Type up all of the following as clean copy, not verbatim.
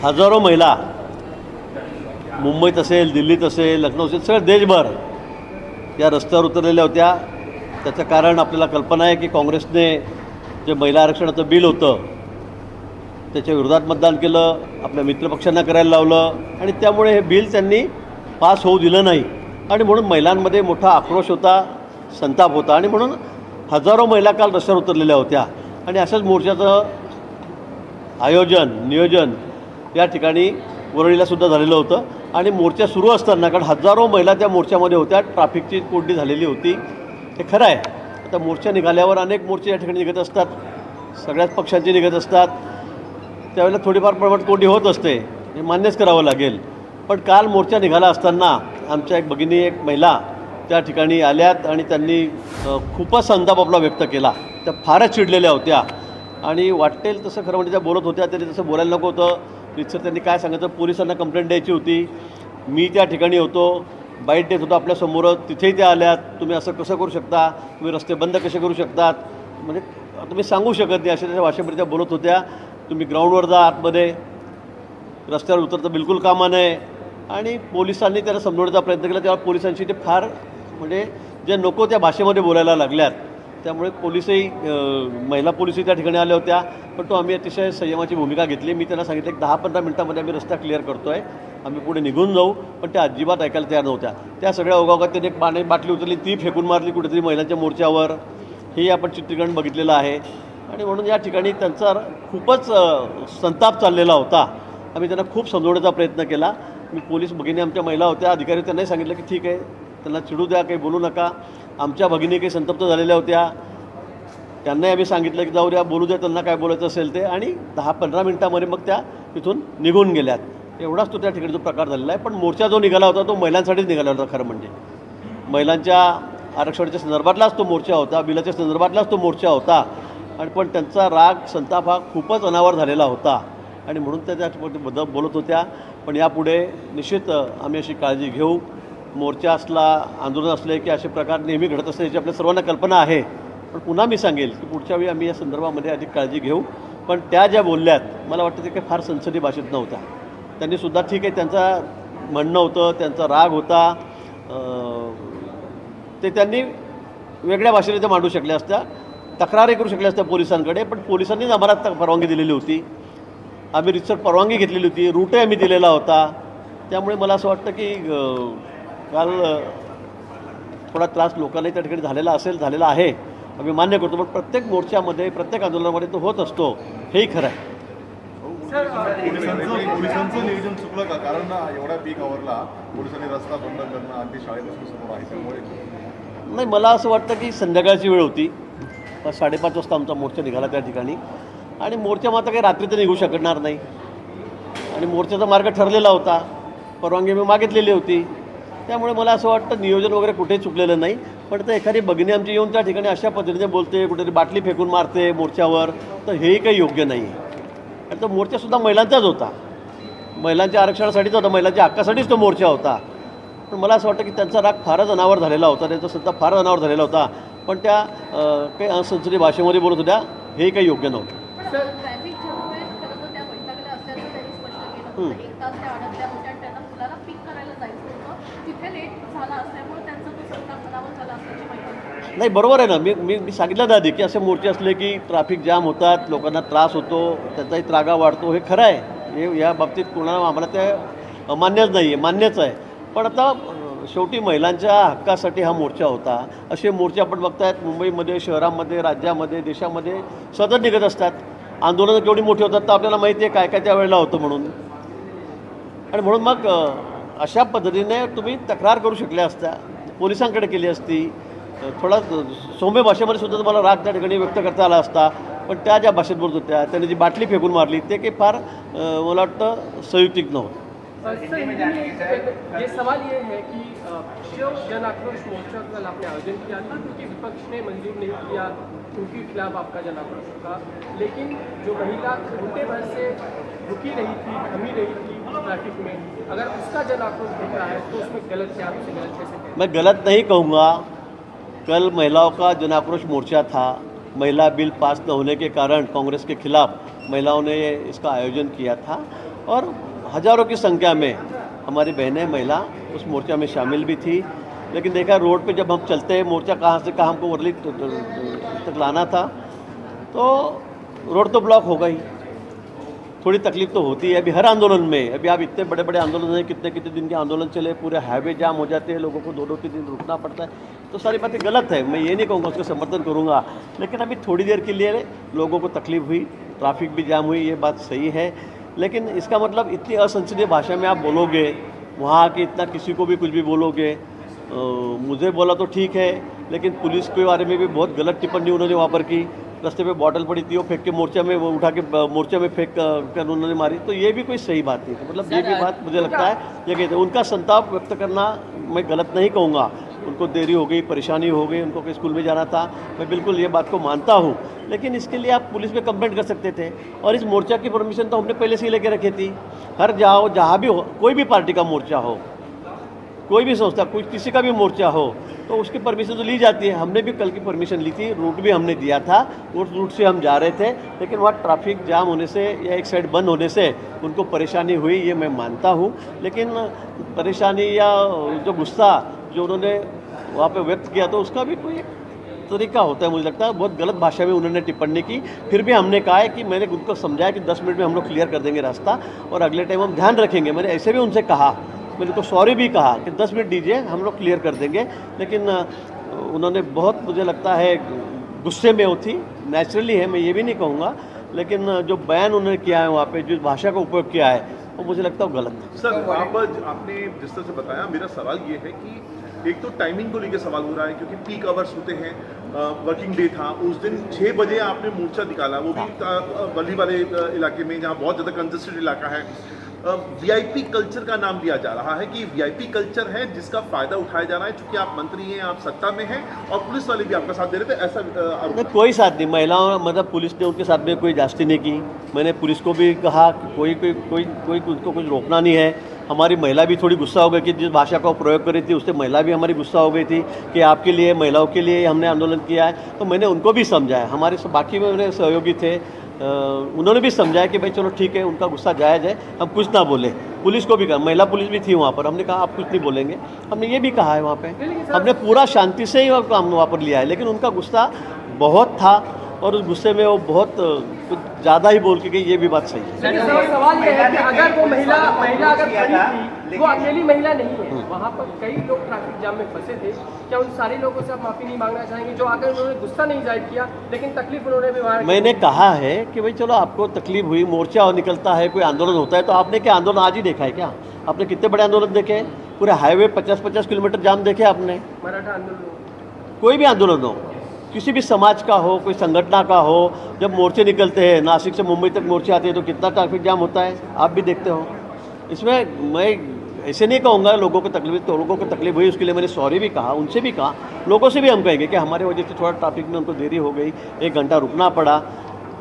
हजारो महिला मुंबईत असेल, दिल्लीत असेल, लखनौ असेल, सगळं देशभर या रस्त्यावर उतरलेल्या होत्या. त्याचं कारण आपल्याला कल्पना आहे की काँग्रेसने जे महिला आरक्षणाचं बिल होतं त्याच्या विरोधात मतदान केलं, आपल्या मित्रपक्षांना करायला लावलं आणि त्यामुळे हे बिल त्यांनी पास होऊ दिलं नाही आणि म्हणून महिलांमध्ये मोठा आक्रोश होता, संताप होता आणि म्हणून हजारो महिला काल रस्त्यावर उतरलेल्या होत्या. आणि अशाच मोर्चाचं आयोजन नियोजन या ठिकाणी वरळीलासुद्धा झालेलं होतं आणि मोर्चा सुरू असताना, कारण हजारो महिला त्या मोर्चामध्ये होत्या, ट्रॅफिकची कोंडी झालेली होती, हे खरं आहे. आता मोर्चा निघाल्यावर अनेक मोर्चे या ठिकाणी निघत असतात, सगळ्याच पक्षांचे निघत असतात, त्यावेळेला थोडीफार प्रमाणात कोंडी होत असते, हे मान्यच करावं लागेल. पण काल मोर्चा निघाला असताना आमच्या एक भगिनी, एक महिला त्या ठिकाणी आल्यात आणि त्यांनी खूपच संताप आपला व्यक्त केला. त्या फारच चिडलेल्या होत्या आणि वाटेल तसं खरं म्हणजे त्या बोलत होत्या. त्यांनी तसं बोलायला नको होतं. तिथं त्यांनी काय सांगायचं, पोलिसांना कंप्लेंट द्यायची होती. मी त्या ठिकाणी होतो, बाईट देत होतो आपल्यासमोरच, तिथेही त्या आल्यात. तुम्ही असं कसं करू शकता, तुम्ही रस्ते बंद कसे करू शकतात, म्हणजे तुम्ही सांगू शकत नाही, अशा त्या भाषेमध्ये त्या बोलत होत्या. तुम्ही ग्राउंडवर जा, आतमध्ये रस्त्यावर उतरतं बिलकुल कामा नये. आणि पोलिसांनी त्याला समजवण्याचा प्रयत्न केला, तेव्हा पोलिसांशी ते फार म्हणजे जे नको त्या भाषेमध्ये बोलायला लागल्यात. त्यामुळे पोलिसही महिला पोलिसही त्या ठिकाणी आल्या होत्या. पण आम्ही अतिशय संयमाची भूमिका घेतली. मी त्यांना सांगितलं एक 10-15 मिनटामध्ये आम्ही रस्ता क्लिअर करतो आहे, आम्ही पुढे निघून जाऊ. पण त्या अजिबात ऐकायला तयार नव्हत्या. त्या सगळ्या ओघाओघात त्यांनी एक पाणी बाटली उचलली, ती फेकून मारली कुठेतरी महिलांच्या मोर्चावर. हे आपण चित्रीकरण बघितलेलं आहे. आणि म्हणून या ठिकाणी त्यांचा खूपच संताप चाललेला होता. आम्ही त्यांना खूप समजवण्याचा प्रयत्न केला. मी पोलीस भगिनी आमच्या महिला होत्या, अधिकारी त्यांनाही सांगितलं की ठीक आहे, त्यांना चिडू द्या, काही बोलू नका. आमच्या भगिनी काही संतप्त झालेल्या होत्या, त्यांनाही आम्ही सांगितलं की जाऊ द्या, बोलू द्या, त्यांना काय बोलायचं असेल ते. आणि 10-15 मिनटामध्ये मग त्या तिथून निघून गेल्यात. एवढाच तो त्या ठिकाणी जो प्रकार झालेला आहे. पण मोर्चा जो निघाला होता तो महिलांसाठीच निघाला होता. खरं म्हणजे महिलांच्या आरक्षणाच्या संदर्भातलाच तो मोर्चा होता, बिलाच्या संदर्भातलाच तो मोर्चा होता. आणि पण त्यांचा राग संताप हा खूपच अनावर झालेला होता आणि म्हणून त्या त्या बोलत होत्या. पण यापुढे निश्चित आम्ही अशी काळजी घेऊ. मोर्चा असला, आंदोलन असले की असे प्रकार नेहमी घडत असते, याची आपल्या सर्वांना कल्पना आहे. पण पुन्हा मी सांगेल की पुढच्या वेळी आम्ही या संदर्भामध्ये अधिक काळजी घेऊ. पण त्या ज्या बोलल्यात, मला वाटतं ते काही फार संसदीय भाषेत नव्हत्या. त्यांनीसुद्धा ठीक आहे, त्यांचा म्हणणं होतं, त्यांचा राग होता, ते त्यांनी वेगळ्या भाषेने ते मांडू शकल्या असत्या, तक्रारही करू शकल्या असत्या पोलिसांकडे. पण पोलिसांनीच आम्हाला परवानगी दिलेली होती, आम्ही रितसर परवानगी घेतलेली होती, रूटही आम्ही दिलेला होता. त्यामुळे मला असं वाटतं की काल थोडा त्रास लोकांनाही त्या ठिकाणी झालेला आहे, आम्ही मान्य करतो. पण प्रत्येक मोर्चामध्ये, प्रत्येक आंदोलनामध्ये तो होत असतो, हेही खरं आहे. पोलिसांचं नियोजन चुकलं का? कारण एवढ्या पीक आवरला पोलिसांनी रस्ता बंद करणं अगदी शाळेपासून समोर आहे, त्यामुळे नाही, मला असं वाटतं की संध्याकाळची वेळ होती, 5:30 वाजता आमचा मोर्चा निघाला त्या ठिकाणी. आणि मोर्चा मात्र काही रात्री तर निघू शकणार नाही आणि मोर्चाचा मार्ग ठरलेला होता, परवानगी मी मागितलेली होती. त्यामुळे मला असं वाटतं नियोजन वगैरे कुठेही चुकलेलं नाही. पण तर एखादी भगिनी आमची येऊन त्या ठिकाणी अशा पद्धतीने बोलते, कुठेतरी बाटली फेकून मारते मोर्चावर, तर हेही काही योग्य नाही आहे. आणि तो मोर्चासुद्धा महिलांचाच होता, महिलांच्या आरक्षणासाठीच होता, महिलांच्या हक्कासाठीच तो मोर्चा होता. पण मला असं वाटतं की त्यांचा राग फारच अनावर झालेला होता, त्यांचा संताप फारच अनावर झालेला होता. पण त्या काही असंसदीय भाषेमध्ये बोलत होत्या, हे काही योग्य नव्हतं. नाही, बरोबर आहे ना. मी सांगितलं ना आधी की असे मोर्चे असले की ट्रॅफिक जाम होतात, लोकांना त्रास होतो, त्याचाही त्रागा वाढतो, हे खरं आहे. हे या बाबतीत कोणाला आम्हाला ते अमान्यच नाही आहे, मान्यच आहे. पण आता शेवटी महिलांच्या हक्कासाठी हा मोर्चा होता. असे मोर्चे आपण बघतायत मुंबईमध्ये, शहरामध्ये, राज्यामध्ये, देशामध्ये सतत निघत असतात. आंदोलनं केवढी मोठी होतात तर आपल्याला माहिती आहे काय काय त्यावेळेला होतं म्हणून. आणि म्हणून मग अशा पद्धतीने तुम्ही तक्रार करू शकल्या असत्या, पोलिसांकडे केली असती, थोडा सौम्य भाषेमध्ये सुद्धा तुम्हाला राग त्या ठिकाणी व्यक्त करता आला असता. पण त्या ज्या भाषेत बोलत होत्या, त्यांनी जी बाटली फेकून मारली, ते काही फार मला वाटतं संयुक्तिक नव्हतं. ये सवाल ये है कि शिव जन आक्रोश मोर्चा कल आपने आयोजन किया था क्योंकि विपक्ष ने मंजूर नहीं किया, उनके खिलाफ आपका जन आक्रोश था। लेकिन जो महिला घंटे भर से रुकी रही थी, थमी रही थी ट्रैफिक में, अगर उसका जन आक्रोश दिख रहा है तो उसमें गलत क्या, आपसे गलत कैसे? मैं गलत नहीं कहूँगा। कल महिलाओं का जन आक्रोश मोर्चा था, महिला बिल पास न होने के कारण कांग्रेस के खिलाफ महिलाओं ने इसका आयोजन किया था और हज़ारों की संख्या में हमारी बहनें महिला उस मोर्चा में शामिल भी थी। लेकिन देखा रोड पे जब हम चलते हैं मोर्चा कहाँ से कहाँ हमको वर्ली तक लाना था तो रोड तो ब्लॉक हो गई। थोड़ी तकलीफ तो होती है अभी हर आंदोलन में। अभी आप इतने बड़े बड़े आंदोलन हैं, कितने कितने दिन के आंदोलन चले, पूरे हाईवे जाम हो जाते हैं, लोगों को 2-2-3 दिन रुकना पड़ता है। तो सारी बातें गलत है, मैं ये नहीं कहूँगा उसका समर्थन करूँगा, लेकिन अभी थोड़ी देर के लिए लोगों को तकलीफ हुई, ट्रैफिक भी जाम हुई, ये बात सही है। लेकिन इसका मतलब इतनी असंसदीय भाषा में आप बोलोगे, वहाँ के इतना किसी को भी कुछ भी बोलोगे, मुझे बोला तो ठीक है, लेकिन पुलिस के बारे में भी बहुत गलत टिप्पणी उन्होंने वहाँ पर की। रास्ते पे बॉटल पड़ी थी वो फेंक के मोर्चा में, वो उठा के मोर्चा में फेंक कर उन्होंने मारी, तो ये भी कोई सही बात नहीं थी। मतलब ये भी बात मुझे लगता है ये कहते हैं उनका संताप व्यक्त करना मैं गलत नहीं कहूँगा। उनको देरी हो गई, परेशानी हो गई, उनको कहीं स्कूल में जाना था, मैं बिल्कुल ये बात को मानता हूँ। लेकिन इसके लिए आप पुलिस पे कंप्लेंट कर सकते थे और इस मोर्चा की परमिशन तो हमने पहले से ही लेके रखी थी। हर जाओ जहाँ भी हो, कोई भी पार्टी का मोर्चा हो, कोई भी संस्था, कोई किसी का भी मोर्चा हो, तो उसकी परमिशन तो ली जाती है। हमने भी कल की परमिशन ली थी, रूट भी हमने दिया था, उस रूट से हम जा रहे थे, लेकिन वहाँ ट्रैफिक जाम होने से या एक साइड बंद होने से उनको परेशानी हुई, ये मैं मानता हूँ। लेकिन परेशानी या जो गुस्सा जो उन्होंने वहाँ पे व्यक्त किया तो उसका भी कोई एक तरीका होता है। मुझे लगता है बहुत गलत भाषा में उन्होंने टिप्पणी की। फिर भी हमने कहा है कि मैंने उनको समझाया कि 10 मिनट में हम लोग क्लियर कर देंगे रास्ता और अगले टाइम हम ध्यान रखेंगे। मैंने ऐसे भी उनसे कहा, मैंने तो सॉरी भी कहा कि 10 मिनट दीजिए, हम लोग क्लियर कर देंगे। लेकिन उन्होंने बहुत, मुझे लगता है गुस्से में वो थी, नेचुरली है, मैं ये भी नहीं कहूँगा, लेकिन जो बयान उन्होंने किया है वहाँ पे, जो भाषा का उपयोग किया है, वो मुझे लगता है गलत है। सर आपने जिस तरह से बताया, मेरा सवाल ये है कि एक तो टाइमिंग को लेकर सवाल हो रहा है क्योंकि पीक आवर्स होते हैं, वर्किंग डे था, उस दिन 6 बजे आपने मोर्चा निकाला, वो भी बल्ली वाले इलाके में जहाँ बहुत ज़्यादा कंजेस्टेड इलाका है। वीआईपी कल्चर का नाम दिया जा रहा है कि वीआईपी कल्चर है जिसका फायदा उठाया जा रहा है, क्योंकि आप मंत्री हैं, आप सत्ता में हैं और पुलिस वाले भी आपका साथ दे रहे थे, ऐसा नहीं, कोई साथ नहीं। महिलाओं मतलब पुलिस ने उनके साथ में कोई जास्ती नहीं की। मैंने पुलिस को भी कहा कि कोई उनको कुछ रोकना नहीं है। हमारी महिला भी थोड़ी गुस्सा हो गई कि जिस भाषा का प्रयोग करी थी उससे महिला भी हमारी गुस्सा हो गई थी कि आपके लिए, महिलाओं के लिए हमने आंदोलन किया है। तो मैंने उनको भी समझाया, हमारे बाकी में मेरे सहयोगी थे, उन्होंने भी समझाया कि भाई चलो ठीक है, उनका गुस्सा जायज़ है, हम कुछ ना बोले। पुलिस को भी कहा, महिला पुलिस भी थी वहाँ पर, हमने कहा आप कुछ नहीं बोलेंगे, हमने ये भी कहा है वहाँ पे। हमने पूरा शांति से ही काम वहाँ पर लिया है, लेकिन उनका गुस्सा बहुत था और उस गुस्से में वो बहुत कुछ ज़्यादा ही बोल के गई, ये भी बात सही है। लेकिन सवाल ये है कि अगर वो महिला अगर खड़ी थी, वो अकेली महिला नहीं है, वहाँ पर कई लोग ट्रैफिक जाम में फंसे थे, क्या उन सारे लोगों से आप माफ़ी नहीं मांगना चाहेंगे जो अगर उन्होंने गुस्सा नहीं जाहिर किया लेकिन तकलीफ उन्होंने भी वहाँ? मैंने कहा है कि भाई चलो आपको तकलीफ हुई, मोर्चा और निकलता है, कोई आंदोलन होता है, तो आपने क्या आंदोलन आज ही देखा है क्या? आपने कितने बड़े आंदोलन देखे हैं? पूरे हाईवे 50-50 किलोमीटर जाम देखे आपने? मराठा आंदोलन, कोई भी आंदोलन हो, किसी भी समाज का हो, कोई संगठन का हो, जब मोर्चे निकलते हैं, नासिक से मुंबई तक मोर्चे आते हैं तो कितना ट्रैफिक जाम होता है, आप भी देखते हो। इसमें मैं ऐसे नहीं कहूँगा लोगों को तकलीफ, तो लोगों को तकलीफ हुई उसके लिए मैंने सॉरी भी कहा, उनसे भी कहा, लोगों से भी हम कहेंगे कि हमारे वजह से थोड़ा ट्रैफिक में उनको देरी हो गई, 1 घंटा रुकना पड़ा।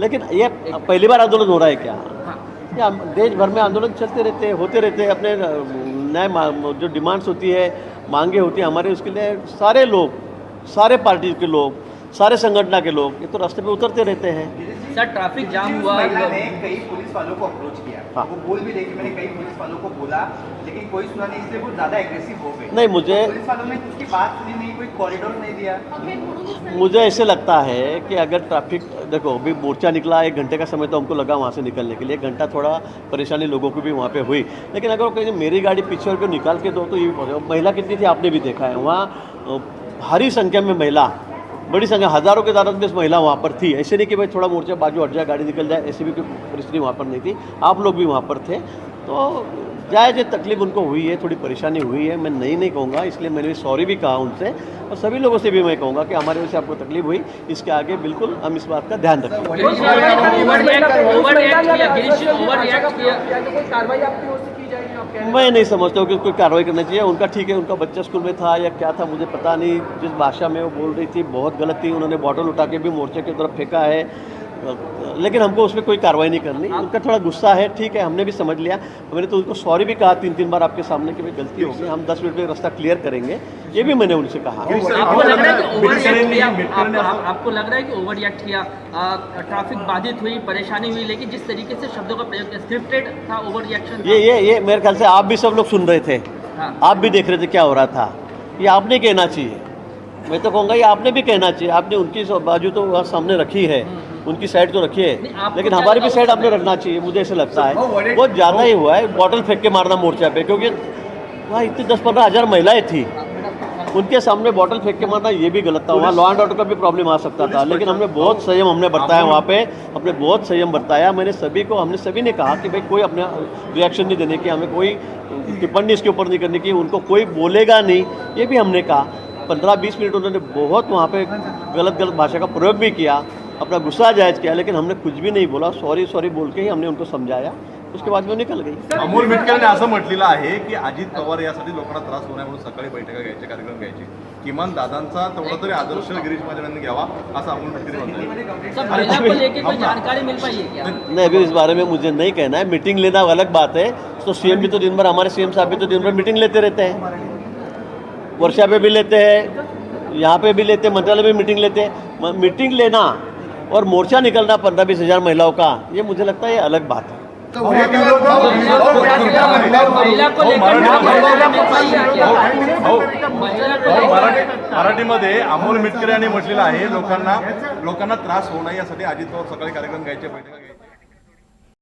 लेकिन ये पहली बार आंदोलन हो रहा है क्या? या देश भर में आंदोलन चलते रहते हैं, होते रहते हैं, अपने नए जो डिमांड्स होती है, मांगे होती है हमारे, उसके लिए सारे लोग, सारे पार्टी के लोग, सारे संगठन के लोग ये तो रास्ते पे उतरते रहते हैं। सर ट्रैफिक जाम हुआ, मैंने कई पुलिस वालों को अप्रोच किया, हाँ। वो बोल भी रहे कि मैंने कई पुलिस वालों को बोला, लेकिन कोई सुना नहीं, इसलिए वो ज़्यादा एग्रेसिव हो गए। नहीं, मुझे तो पुलिस वालों ने उसकी बात सुनी नहीं, कोई कॉरिडोर नहीं दिया। मुझे ऐसे लगता है कि अगर ट्रैफिक, देखो अभी मोर्चा निकला 1 घंटे का समय तो हमको लगा वहाँ से निकलने के लिए, 1 घंटा थोड़ा परेशानी लोगों को भी वहाँ पे हुई। लेकिन अगर कहीं मेरी गाड़ी पीछे को निकाल के दो तो ये भी पहुँचे। महिला कितनी थी आपने भी देखा है, वहाँ भारी संख्या में महिला, बड़ी संख्या, हज़ारों के तादाद में महिला वहाँ पर थी। ऐसे नहीं कि भाई थोड़ा मोर्चा बाजू हट जाए, गाड़ी निकल जाए, ऐसी भी कोई परिस्थिति वहाँ पर नहीं थी। आप लोग भी वहाँ पर थे, तो जायज़ तकलीफ उनको हुई है, थोड़ी परेशानी हुई है, मैं नहीं कहूँगा, इसलिए मैंने सॉरी भी कहा उनसे, और सभी लोगों से भी मैं कहूँगा कि हमारे वजह से आपको तकलीफ हुई, इसके आगे बिल्कुल हम इस बात का ध्यान रखेंगे। कार्रवाई आपकी ओर से की जाएगी? आप कह रहे हैं मैं नहीं समझता हूँ कि कोई कार्रवाई करनी चाहिए। उनका ठीक है, उनका बच्चा स्कूल में था या क्या था मुझे पता नहीं, जिस भाषा में वो बोल रही थी बहुत गलत थी। उन्होंने बॉटल उठा के भी मोर्चे की तरफ फेंका है, लेकिन हमको उसमें कोई कार्रवाई नहीं करनी। उनका थोड़ा गुस्सा है, ठीक है, हमने भी समझ लिया। मैंने तो उनको सॉरी भी कहा 3-3 बार आपके सामने कि भाई गलती हो गई, हम 10 मिनट में रास्ता क्लियर करेंगे, ये भी मैंने उनसे कहा। आपको लग रहा है कि ओवर रिएक्ट किया? आपको लग रहा है कि ओवर रिएक्ट किया? ट्रैफिक बाधित हुई, परेशानी हुई, लेकिन जिस तरीके से शब्दों का प्रयोग किया, स्क्रिप्टेड था, ओवर रिएक्शन था? ये मेरे ख्याल से आप भी सब लोग सुन रहे थे, हाँ। आप भी देख रहे थे क्या हो रहा था। ये आपने कहना चाहिए, मैं तो कहूँगा ये आपने भी कहना चाहिए। आपने उनकी बाजू तो वहाँ सामने रखी है, उनकी साइड तो रखी है, लेकिन हमारी भी साइड आपने रखना चाहिए, मुझे ऐसा लगता है। बहुत ज़्यादा ही हुआ है, बॉटल फेंक के मारना मोर्चा पे, क्योंकि वहाँ इतनी 10-15 हज़ार महिलाएं थी, उनके सामने बॉटल फेंक के मारना ये भी गलत था। वहाँ लॉ एंड ऑर्डर का भी प्रॉब्लम आ सकता था, लेकिन हमने बहुत संयम हमने बरताया वहाँ पे, हमने बहुत संयम बरताया। हमने सभी ने कहा कि भाई कोई अपने रिएक्शन नहीं देने की, हमें कोई टिप्पणी इसके ऊपर नहीं करने की, उनको कोई बोलेगा नहीं, ये भी हमने कहा। 15-20 मिनट उन्होंने बहुत वहाँ पे गलत भाषा का प्रयोग भी किया, अपना गुस्सा जायज़ किया, लेकिन हमने कुछ भी नहीं बोला, सॉरी बोल के ही हमने उनको समझाया। उसके बाद में निकल गई। अमोल मिटकरने असं म्हटलेलं आहे की अजित पवार यासाठी लोकांना त्रास होणार म्हणून सकाळी बैठका घ्यायचे, कार्यक्रम घ्यायचे, किमान दादांचा तेवढा तरी आदर्श गिरीश महाजनांनी घ्यावा असं अमोल मिटकरी म्हणतात। सब महिला को लेके कोई जानकारी मिल पाई है क्या? नहीं, अभी इस बारे में मुझे नहीं कहना है। मीटिंग लेना अलग बात है, तो सीएम भी तो दिन भर, हमारे सीएम साहब भी तो दिन भर मीटिंग लेते रहते हैं, वर्षा पे भी लेते हैं, यहाँ पे भी लेते हैं, मंत्रालय में मीटिंग लेते हैं। मीटिंग लेना और मोर्चा निकलना 15-20 हज़ार महिलाओं का, ये मुझे लगता है ये अलग बात है। महिला को लेकर मराठीमध्ये अमोल मिटकरी यांनी म्हटलेलं आहे लोकांना त्रास होऊ नये यासाठी अजित पवार सकाळी कार्यक्रम घ्यायचे, बैठका घ्यायची।